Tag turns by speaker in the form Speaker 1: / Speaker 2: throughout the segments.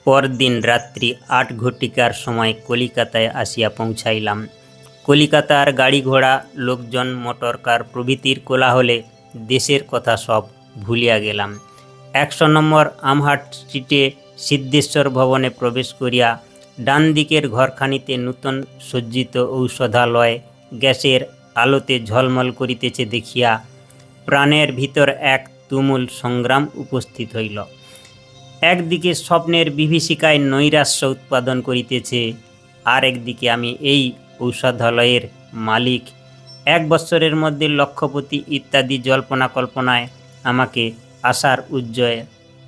Speaker 1: পরদিন রাত্রি ৮ ঘটিকার সময় কলিকাতায় আসিয়া পৌঁছাইলাম। কলিকাতার গাড়ি ঘোড়া, লোকজন, মোটরকার প্রভৃতির কোলাহলে দেশের কথা সব ভুলিয়া গেলাম। ১০০ নম্বর আমহাট স্ট্রিটে সিদ্ধেশ্বর ভবনে প্রবেশ করিয়া ডান দিকের ঘরখানিতে নূতন সজ্জিত ঔষধালয় গ্যাসের আলোতে ঝলমল করিতেছে দেখিয়া প্রাণের ভিতর এক তুমুল সংগ্রাম উপস্থিত হইল। একদিকে স্বপ্নের বিভীষিকায় নৈরাশ্য উৎপাদন করিতেছে, আর একদিকে আমি এই ঔষধালয়ের মালিক, ১ বৎসরের মধ্যে লক্ষপতি ইত্যাদি জল্পনা কল্পনায় আমাকে আশার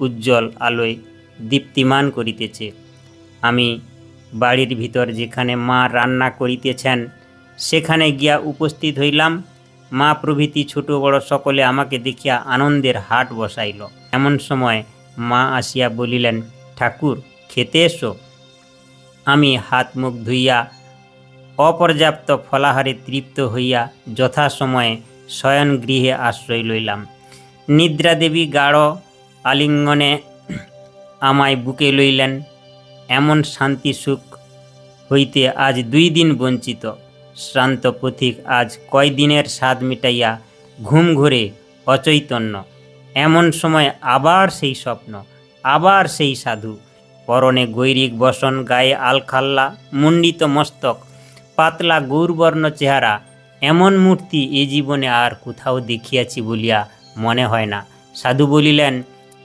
Speaker 1: উজ্জ্বল আলোয় দীপ্তিমান করিতেছে। আমি বাড়ির ভিতর যেখানে মা রান্না করিতেছেন সেখানে গিয়া উপস্থিত হইলাম। মা প্রভৃতি ছোট বড় সকলে আমাকে দেখিয়া আনন্দের হাট বসাইল। এমন সময় মা আসিয়া বলিলেন, ঠাকুর, খেতে এসো। আমি হাত মুখ ধুইয়া অপর্যাপ্ত ফলাহারে তৃপ্ত হইয়া যথাসময়ে শয়নগৃহে আশ্রয় লইলাম। নিদ্রাদেবী গাঢ় আলিঙ্গনে আমায় বুকে লইলেন। এমন শান্তি সুখ হইতে আজ ২ দিন বঞ্চিত শ্রান্ত পথিক আজ কয় দিনের স্বাদ মিটাইয়া ঘুম ঘোরে অচৈতন্য। এমন সময় আবার সেই স্বপ্ন, আবার সেই সাধু, পরনে গৈরিক বসন, গায়ে আলখাল্লা, মুন্ডিত মস্তক, পাতলা গৌরবর্ণ চেহারা। এমন মূর্তি এ জীবনে আর কোথাও দেখিয়াছি বলিয়া মনে হয় না। সাধু বলিলেন,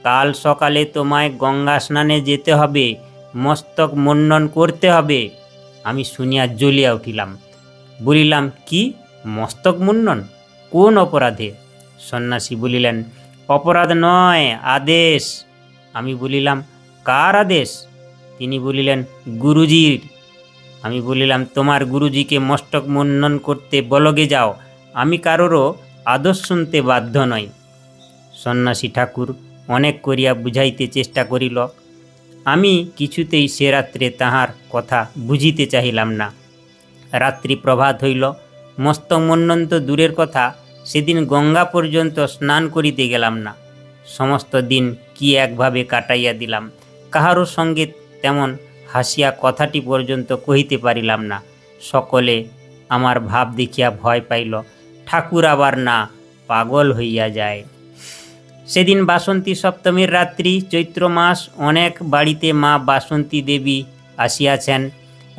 Speaker 1: কাল সকালে তোমায় গঙ্গা স্নানে যেতে হবে, মস্তক মুন্ডন করতে হবে। আমি শুনিয়া জ্বলিয়া উঠিলাম। বলিলাম, কি মস্তক মুন্ডন? কোন অপরাধে? সন্ন্যাসী বলিলেন, অপরাধ নয়, আদেশ। আমি বলিলাম, কার আদেশ? তিনি বলিলেন, গুরুজির। আমি বলিলাম, তোমার গুরুজিকে মস্তক মুন্ডন করতে বলগে যাও, আমি কারোরও আদেশ শুনতে বাধ্য নই। সন্ন্যাসী ঠাকুর অনেক করিয়া বুঝাইতে চেষ্টা করিল। আমি কিছুতেই সে রাত্রে তাহার কথা বুঝিতে চাহিলাম না। রাত্রি প্রভাত হইল। মস্তক মুন্ডন তো দূরের কথা, সেদিন গঙ্গা পর্যন্ত স্নান করিতে গেলাম না। সমস্ত দিন কি একভাবে কাটাইয়া দিলাম। কাহারও সঙ্গে তেমন হাসিয়া কথাটি পর্যন্ত কহিতে পারিলাম না। সকলে আমার ভাব দেখিয়া ভয় পাইল। ঠাকুর আবার না পাগল হইয়া যায়। সেদিন বাসন্তী সপ্তমীর রাত্রি, চৈত্র মাস। অনেক বাড়িতে মা বাসন্তী দেবী আসিয়াছেন।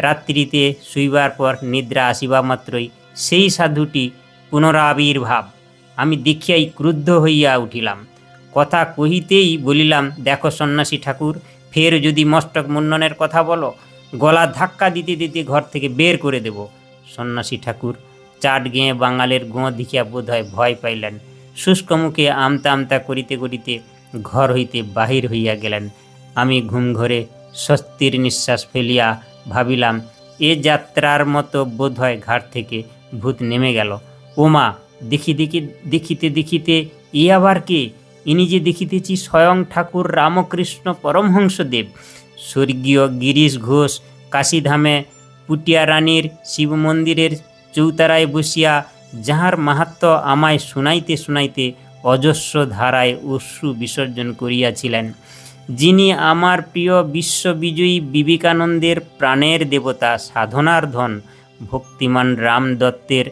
Speaker 1: রাত্রিতে শুইবার পর নিদ্রা আসিবা মাত্রই সেই সাধুটি পুনরাবির্ভাব। আমি দেখিয়াই ক্রুদ্ধ হইয়া উঠিলাম। কথা কহিতেই বলিলাম, দেখো সন্ন্যাসী ঠাকুর, ফের যদি মস্তক মুন্ডনের কথা বলো, গলা ধাক্কা দিতে দিতে ঘর থেকে বের করে দেব। সন্ন্যাসী ঠাকুর চাট গেঁয়ে বাঙালের গোঁ দেখিয়া বোধহয় ভয় পাইলেন। শুষ্ক মুখে আমতা আমতা করিতে করিতে ঘর হইতে বাহির হইয়া গেলেন। আমি ঘুম ঘরে স্বস্তির নিঃশ্বাস ফেলিয়া ভাবিলাম, এ যাত্রার মতো বোধহয় ঘাট থেকে ভূত নেমে গেল। ওমা, দেখিতে দেখিতে এ আবার কে? ইনি যে দেখিতেছি স্বয়ং ঠাকুর রামকৃষ্ণ পরমহংসদেব। স্বর্গীয় গিরিশ ঘোষ কাশীধামে পুটিয়া রানীর শিব মন্দিরের চৌতারায় বসিয়া যাহার মাহাত্ম্য আমায় শুনাইতে শুনাইতে অজস্র ধারায় অশ্রু বিসর্জন করিয়াছিলেন, যিনি আমার প্রিয় বিশ্ববিজয়ী বিবেকানন্দের প্রাণের দেবতা, সাধনার ধন, ভক্তিমান রাম দত্তের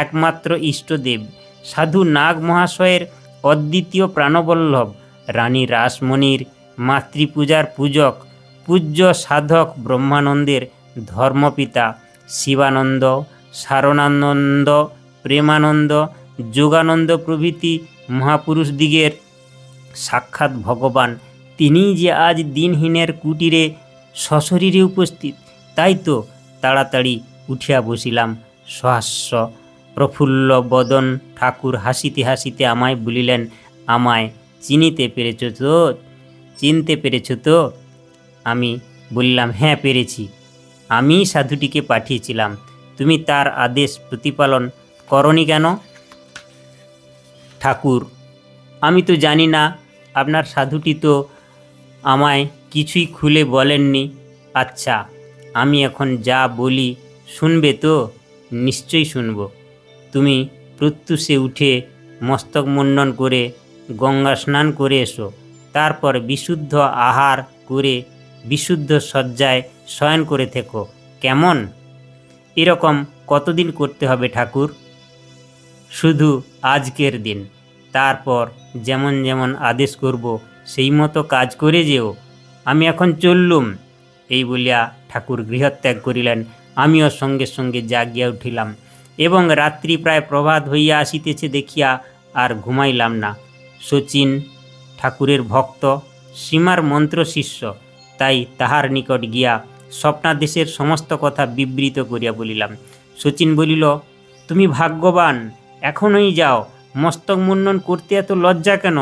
Speaker 1: একমাত্র ইষ্টদেব, সাধু নাগ মহাশয়ের অদ্বিতীয় প্রাণবল্লভ, রানী রাসমণির মাতৃপূজার পূজক, পূজ্য সাধক ব্রহ্মানন্দের ধর্মপিতা, শিবানন্দ, সারনানন্দ, প্রেমানন্দ, যোগানন্দ প্রভৃতি মহাপুরুষদিগের সাক্ষাৎ ভগবান, তিনিই যে আজ দিনহীনের কুটিরে সশরীরে উপস্থিত। তাই তো তাড়াতাড়ি উঠিয়া বসিলাম। সহাস্য প্রফুল্ল বদন ঠাকুর হাসিতে হাসিতে আমায় বলিলেন, আমায় চিনতে পেরেছ তো? আমি বললাম, হ্যাঁ, পেরেছি। আমি সাধুটিকে পাঠিয়েছিলাম, তুমি তার আদেশ প্রতিপালন করনি কেন? ঠাকুর, আমি তো জানি না। আপনার সাধুটি তো আমায় কিছুই খুলে বলেননি। আচ্ছা, আমি এখন যা বলি শুনবে তো? নিশ্চয়ই শুনব। তুমি প্রত্যুষে উঠে মস্তক মুন্ডন করে গঙ্গা স্নান করে এসো। তারপর বিশুদ্ধ আহার করে বিশুদ্ধ শয্যায় শয়ন করে থেকো, কেমন? এরকম কতদিন করতে হবে ঠাকুর? শুধু আজকের দিন, তারপর যেমন যেমন আদেশ করব সেই মতো কাজ করে যেও। আমি এখন চললুম। এই বলিয়া ঠাকুর গৃহত্যাগ করিলেন। আমিও সঙ্গে সঙ্গে জাগিয়া উঠিলাম এবং রাত্রি প্রায় প্রভাত হইয়া আসিতেছে দেখিয়া আর ঘুমাইলাম না। শচীন ঠাকুরের ভক্ত, সীমার মন্ত্র শিষ্য, তাই তাহার নিকট গিয়া স্বপ্নাদেশের সমস্ত কথা বিবৃত করিয়া বলিলাম। শচীন বলিল, তুমি ভাগ্যবান, এখনই যাও। মস্তক মুন্ডন করতে এত লজ্জা কেন?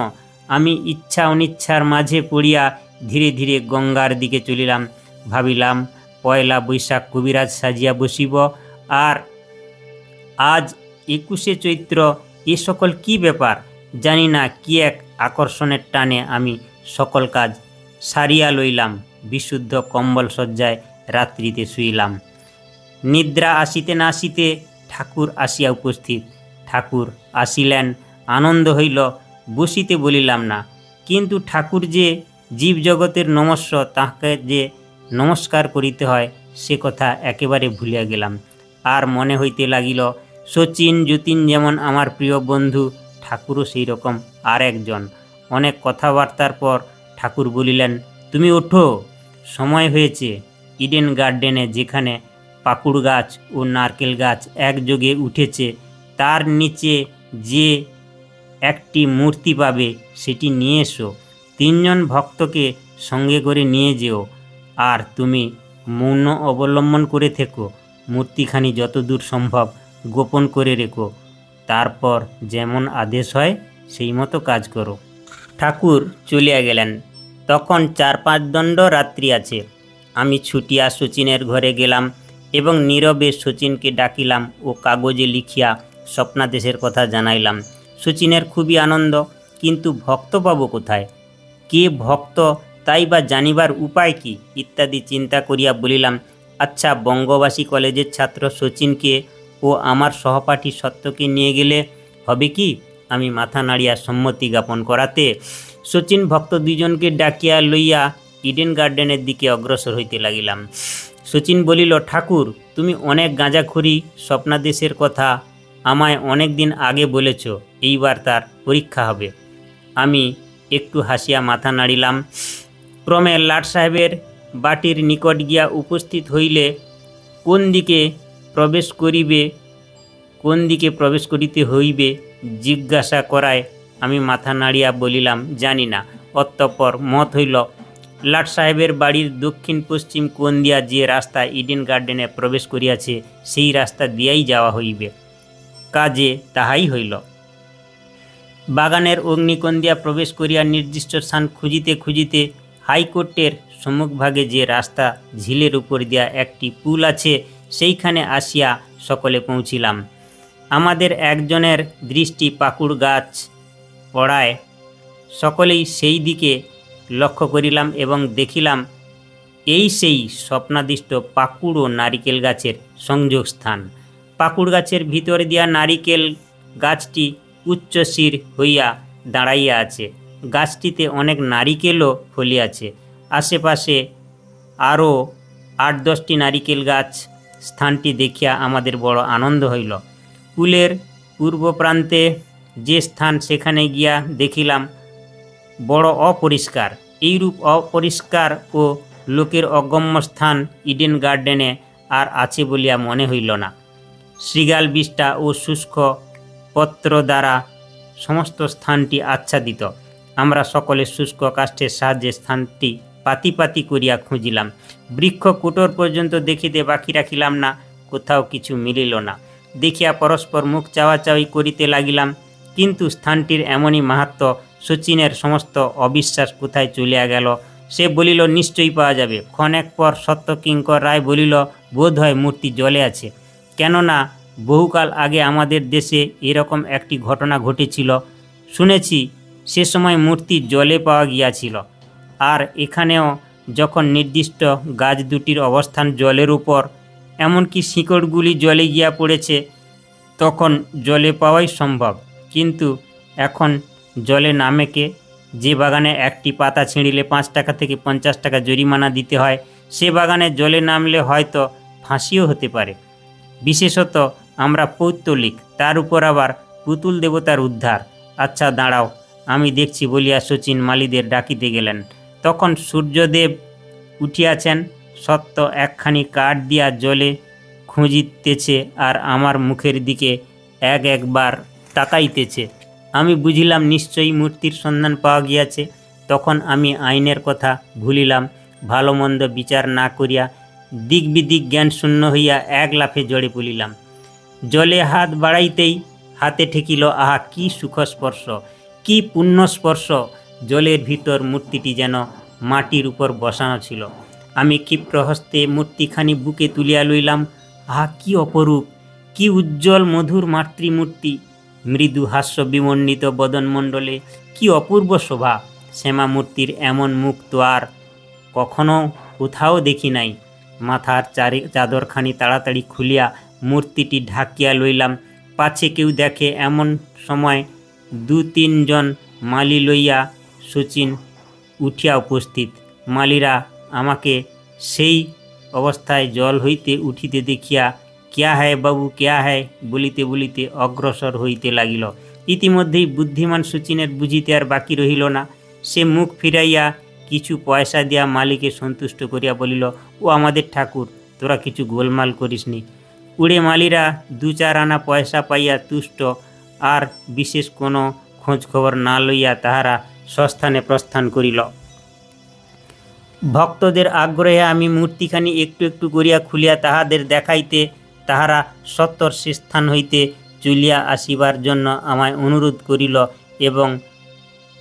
Speaker 1: আমি ইচ্ছা অনিচ্ছার মাঝে পড়িয়া ধীরে ধীরে গঙ্গার দিকে চলিলাম। ভাবিলাম, পয়লা বৈশাখ কবিরাজ সাজিয়া বসিব, আর আজ 21শে চৈত্র। এ সকল কি ব্যাপার? জানি না কি এক আকর্ষণের টানে আমি সকল কাজ সারিয়া লইলাম। বিশুদ্ধ কম্বল শয্যায় রাত্রিতে শুইলাম। নিদ্রা আসিতে না আসিতে ঠাকুর আসিয়া উপস্থিত। ঠাকুর আসিলেন, আনন্দ হইল, বসিতে বলিলাম না। কিন্তু ঠাকুর যে জীবজগতের নমস্য, তাহাকে যে নমস্কার করিতে হয় সে কথা একেবারে ভুলিয়া গেলাম। আর মনে হইতে লাগিল, শচীন যতীন যেমন আমার প্রিয় বন্ধু, ঠাকুরও সেই রকম আর একজন। অনেক কথাবার্তার পর ঠাকুর বলিলেন, তুমি ওঠো, সময় হয়েছে। ইডেন গার্ডেনে যেখানে পাকুড় গাছ ও নারকেল গাছ একযোগে উঠেছে, তার নিচে যে একটি মূর্তি পাবে সেটি নিয়ে এসো। 3 জন ভক্তকে সঙ্গে করে নিয়ে যেও, আর তুমি মৌন অবলম্বন করে থেকো। মূর্তিখানি যতদূর সম্ভব গোপন করে রেখো। তারপর যেমন আদেশ হয় সেই মতো কাজ করো। ঠাকুর চলিয়া গেলেন। তখন 4-5 দণ্ড রাত্রি আছে। আমি ছুটিয়া শচীনের ঘরে গেলাম এবং নীরবে শচীনকে ডাকিলাম ও কাগজে লিখিয়া স্বপ্নাদেশের কথা জানাইলাম। শচীনের খুবই আনন্দ, কিন্তু ভক্ত পাবো কোথায়? কে ভক্ত তাই বা জানিবার উপায় কি ইত্যাদি চিন্তা করিয়া বলিলাম, আচ্ছা, বঙ্গবাসী কলেজের ছাত্র শচীনকে ও আমার সহপাঠী সত্যকে নিয়ে গেলে হবে কি? আমি মাথা নাড়িয়া সম্মতি জ্ঞাপন করাতে শচীন ভক্ত 2 জনকে ডাকিয়া লইয়া ইডেন গার্ডেনের দিকে অগ্রসর হইতে লাগিলাম। শচীন বলিল, ঠাকুর, তুমি অনেক গাঁজাখড়ি স্বপ্নাদেশের কথা আমায় অনেক দিন আগে বলেছ, এইবার তার পরীক্ষা হবে। আমি একটু হাসিয়া মাথা নাড়িলাম। ক্রমে লাট সাহেবের বাটির নিকট গিয়া উপস্থিত হইলে কোন দিকে প্রবেশ করিতে হইবে জিজ্ঞাসা করায় আমি মাথা নাড়িয়া বলিলাম, জানি না। অতঃপর মত হইল, লাট সাহেবের বাড়ির দক্ষিণ পশ্চিম কোণ দিয়া যে রাস্তা ইডেন গার্ডেনে প্রবেশ করিয়াছে সেই রাস্তা দিয়াই যাওয়া হইবে। কাজে তাহাই হইল। বাগানের অগ্নিকোণ দিয়া প্রবেশ করিয়া নির্দিষ্ট স্থান খুঁজিতে খুঁজিতে হাইকোর্টের সম্মুখভাগে যে রাস্তা ঝিলের উপর দিয়া একটি পুল আছে সেইখানে আসিয়া সকলে পৌঁছিলাম। আমাদের একজনের দৃষ্টি পাকুড় গাছ পড়ায় সকলেই সেই দিকে লক্ষ্য করিলাম এবং দেখিলাম এই সেই স্বপ্নাদিষ্ট পাকুড় ও নারিকেল গাছের সংযোগ স্থান। পাকুড় গাছের ভিতর দিয়া নারিকেল গাছটি উচ্চশির হইয়া দাঁড়াইয়া আছে। গাছটিতে অনেক নারিকেলও ফলিয়াছে। আশেপাশে আরও 8-10টি নারিকেল গাছ। স্থানটি দেখিয়া আমাদের বড় আনন্দ হইল। পুলের পূর্ব প্রান্তে যে স্থান, সেখানে গিয়া দেখিলাম বড় অপরিষ্কার। এইরূপ অপরিষ্কার ও লোকের অগম্য স্থান ইডেন গার্ডেনে আর আছে বলিয়া মনে হইল না। শৃগাল বিষ্ঠা ও শুষ্ক পত্র দ্বারা সমস্ত স্থানটি আচ্ছাদিত। আমরা সকলে শুষ্ক কাষ্ঠের সাহায্যে স্থানটি পাতি পাতি করিয়া খুঁজিলাম। বৃক্ষ কুটোর পর্যন্ত দেখিতে বাকি রাখিলাম না, কোথাও কিছু মিলিল না। দেখিয়া পরস্পর মুখ চাওয়াচাওয়ি করিতে লাগিলাম। কিন্তু স্থানটির এমনই মাহাত্ম্য, শচীনের সমস্ত অবিশ্বাস কোথায় চলিয়া গেল। সে বলিল, নিশ্চয়ই পাওয়া যাবে। ক্ষণেক পর সত্যকিঙ্কর রায় বলিল, বোধ হয় মূর্তি জলে আছে। কেননা বহুকাল আগে আমাদের দেশে এরকম একটি ঘটনা ঘটেছিল। শুনেছি সে সময় মূর্তি জলে পাওয়া গিয়াছিল। আর এখানেও যখন নির্দিষ্ট গাছ দুটির অবস্থান জলের উপর, এমনকি শিকড়গুলি জলে গিয়া পড়েছে, তখন জলে পাওয়াই সম্ভব। কিন্তু এখন জলে নামে কে? যে বাগানে একটি পাতা ছিঁড়িলে 5 টাকা থেকে 50 টাকা জরিমানা দিতে হয়, সে বাগানে জলে নামলে হয়তো ফাঁসিও হতে পারে। বিশেষত আমরা পৌত্তলিক, তার উপর আবার পুতুল দেবতার উদ্ধার। আচ্ছা দাঁড়াও, আমি দেখছি বলিয়া শচীন মালিদের ডাকিতে গেলেন। তখন সূর্যদেব উঠিয়াছেন, সত্য একখানি কাঠ দিয়া জলে খুঁজিতেছে আর আমার মুখের দিকে একবার তাকাইতেছে। আমি বুঝিলাম নিশ্চয়ই মূর্তির সন্ধান পাওয়া গিয়াছে। তখন আমি আইনের কথা ভুলিলাম, ভালো মন্দ বিচার না করিয়া দিক বিদিক জ্ঞান শূন্য হইয়া এক লাফে জড়ে পড়িলাম। জলে হাত বাড়াইতেই হাতে ঠেকিল, আহা কি সুখস্পর্শ, কি পুণ্যস্পর্শ! জলের ভিতর মূর্তিটি যেন মাটির উপর বসানো ছিল। আমি ক্ষিপ্র হস্তে মূর্তিখানি বুকে তুলিয়া লইলাম। আহা কি অপরূপ, কি উজ্জ্বল মধুর মাতৃমূর্তি! মৃদু হাস্য বিমণ্ডিত বদনমণ্ডলে কি অপূর্ব শোভা! শ্যামা মূর্তির এমন মুখ তো আর কখনো কোথাও দেখি নাই। মাথার চাদরখানি তাড়াতাড়ি খুলিয়া মূর্তিটি ঢাকিয়া লইলাম, পাছে কেউ দেখে। এমন সময় 2-3 জন মালি লইয়া শচীন উঠিয়া উপস্থিত। মালিরা আমাকে সেই অবস্থায় জল হইতে উঠিতে দেখিয়া ক্যা হ্যায় বাবু ক্যা হ্যায় বলিতে বলিতে অগ্রসর হইতে লাগিল। ইতিমধ্যেই বুদ্ধিমান শচীনের বুঝিতে আর বাকি রহিল না। সে মুখ ফিরাইয়া কিছু পয়সা দিয়া মালিকে সন্তুষ্ট করিয়া বলিল, ও আমাদের ঠাকুর, তোরা কিছু গোলমাল করিসনি। উড়ে মালিরা 2-4 আনা পয়সা পাইয়া তুষ্ট, আর বিশেষ কোনো খোঁজ খবর না লইয়া তাহারা স্বস্থানে প্রস্থান করিল। ভক্তদের আগ্রহে আমি মূর্তিখানি একটু একটু করিয়া খুলিয়া তাহাদের দেখাইতে তাহারা সত্বর সে স্থান হইতে চলিয়া আসিবার জন্য আমায় অনুরোধ করিল এবং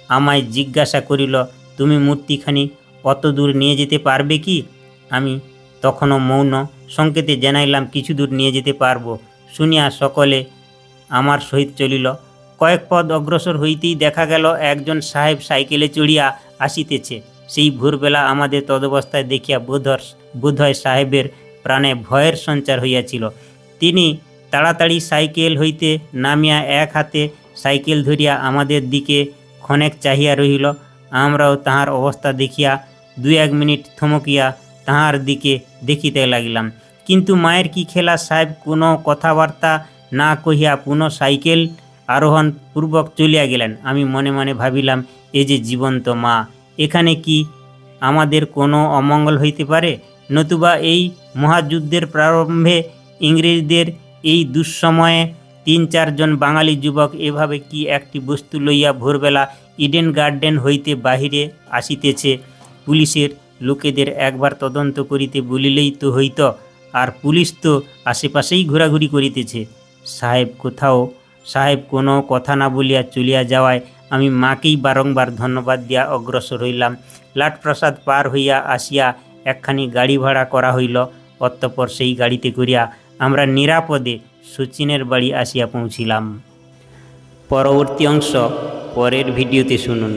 Speaker 1: আমায় জিজ্ঞাসা করিল, তুমি মূর্তিখানি অত দূর নিয়ে যেতে পারবে কি? আমি তখনও মৌন সংকেতে জানাইলাম কিছু দূর নিয়ে যেতে পারব। শুনিয়া সকলে আমার সহিত চলিল। কয়েক পদ অগ্রসর হইতেই দেখা গেল একজন সাহেব সাইকেলে চড়িয়া আসিতেছে। সেই ভোরবেলা আমাদের তদবস্থায় দেখিয়া বোধহয় সাহেবের প্রাণে ভয়ের সঞ্চার হইয়াছিল। তিনি তাড়াতাড়ি সাইকেল হইতে নামিয়া এক হাতে সাইকেল ধরিয়া আমাদের দিকে ক্ষণেক চাহিয়া রহিল। আমরাও তাহার অবস্থা দেখিয়া 2-1 মিনিট থমকিয়া তাহার দিকে দেখিতে লাগিলাম। কিন্তু মায়ের কি খেলা, সাহেব কোনো কথাবার্তা না কহিয়া পুনঃ সাইকেল আরোহণ পূর্বক চলিয়া গেলেন। আমি মনে মনে ভাবিলাম, এ যে জীবন্ত মা, এখানে কি আমাদের কোনো অমঙ্গল হইতে পারে? নতুবা এই মহাযুদ্ধের প্রারম্ভে ইংরেজদের এই দুঃসময়ে 3-4 জন বাঙালি যুবক এভাবে কি একটি বস্তু লইয়া ভোরবেলা ইডেন গার্ডেন হইতে বাহিরে আসিতেছে? পুলিশের লোকেদের একবার তদন্ত করিতে বলিলেই তো হইত, আর পুলিশ তো আশেপাশেই ঘোরাঘুরি করিতেছে। সাহেব কোনো কথা না বলিয়া চলিয়া যাওয়ায় আমি মাকেই বারংবার ধন্যবাদ দিয়া অগ্রসর হইলাম। লাটপ্রাসাদ পার হইয়া আসিয়া একখানি গাড়ি ভাড়া করা হইল। অতঃপর সেই গাড়িতে করিয়া আমরা নিরাপদে শচীনের বাড়ি আসিয়া পৌঁছিলাম। পরবর্তী অংশ পরের ভিডিওতে শুনুন।